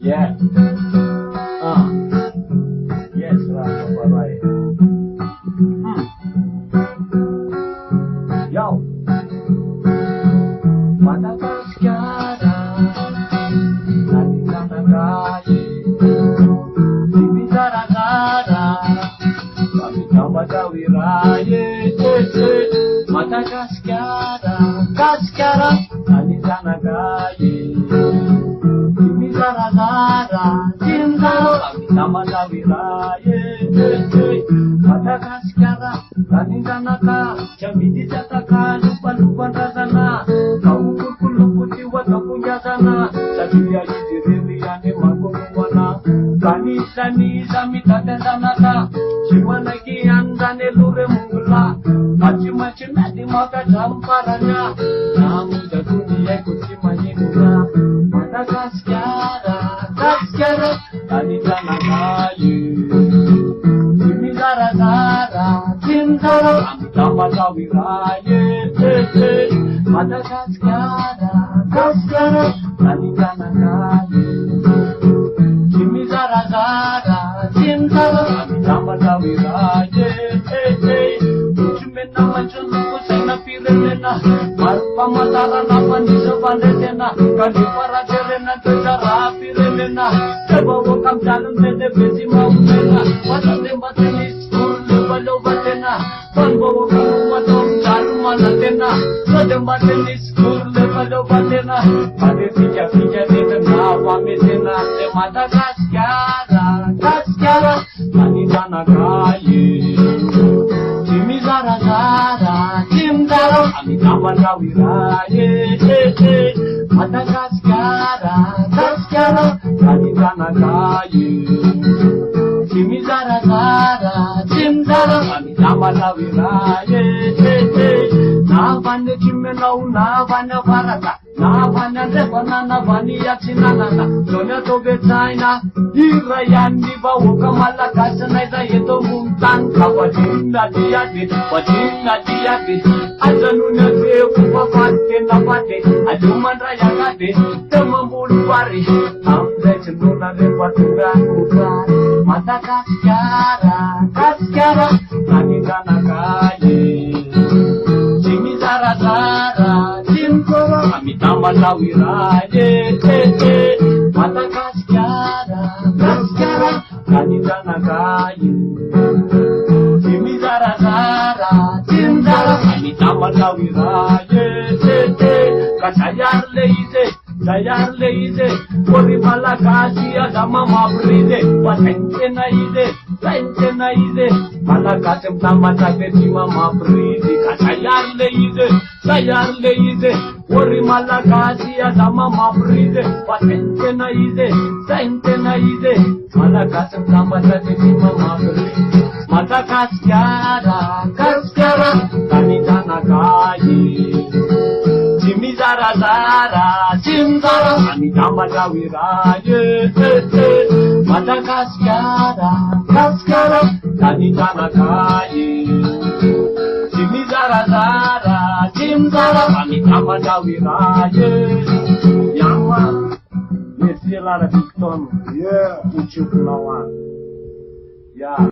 Yeah. Yes, right. Yo. Madagascar, Nanikanagaye, Sibizaragara, Pamitamagawiraye, Madagascar, Kaskara, Nanikanagaye, Sibizaragara, Sindaro, Pamitamagawiraye, Madagascar, Nanikanaka, Chamidizataka, Lupan Razana, Kaukulukuti watakunya sana, Sabia Yiriani Makuwana, Sani Zamitanaka, Shimanaki Andane Lure Mungula, Machimachimati Maka Champarana, Namu the Kunia Kuchimanina, Madagascar, Kaskara, Nanikanagaye, Simizaragara, Sindaro, Amitapatawiraye, Madagascar, Kaskara, Nanikanagaye, Simizaragara, Sindaro, Amitapatawiraye, Chimena Machulu Kusena Pirena, Pamatara Napanisa Pandetena, Kalipara Terena, Tara Pirena, Sabawakam Jalan Mede Besima Umena, Watalimbatenis, Urlubalo Batena, Panbawakam Jalumanatena, Sadambatenis, Urlubalo Batena, Padefija Nina, Wamizena, Madagascar, Kaskara, Nanikanagaye, Simizaragara, Sindaro, Amitapatawiraye, Madagascar, Kaskara, Nanikanagaye, Simizaragara, Sindaro, Amitapatawiraye, Navane Chimenau, Navane Varaka, Navane Revana, Navani Yachinana, Sonia Tobetaina, Irayandi Bawakamala Kasanaida Yeto Muntan, Kawadina Diadi, Azanuna Kupapate, Napate, Adumandra Yagade, Tamambulwari, Amletununa Repatura, Madagascar, Kaskara, Nanikanagaye, Simizaragara, Sindaro, Amitapatawiraye, Madagascar, Kaskara, Nanikanagaye, Simizaragara, Sindaro, Amitapatawiraye, Sayar leide, Kori Malakasi, Adama Mabride, Patentena ide, Malakasem Tamatagima Mabride, Sayar leide, Kori Malakasi, Adama Mabride, Patentena ide, Malakasem Tamatagima Mabride, Madagascar, Kaskara, Nanikanagaye, Simizaragara, Sindaro, Amitapatawiraye, Madagascar, Kaskara, Nanikanagaye, Simizaragara, Sindaro, Amitapatawiraye. Yama, let's see a lot of Victor. Yeah. Uchuklawan. Yeah.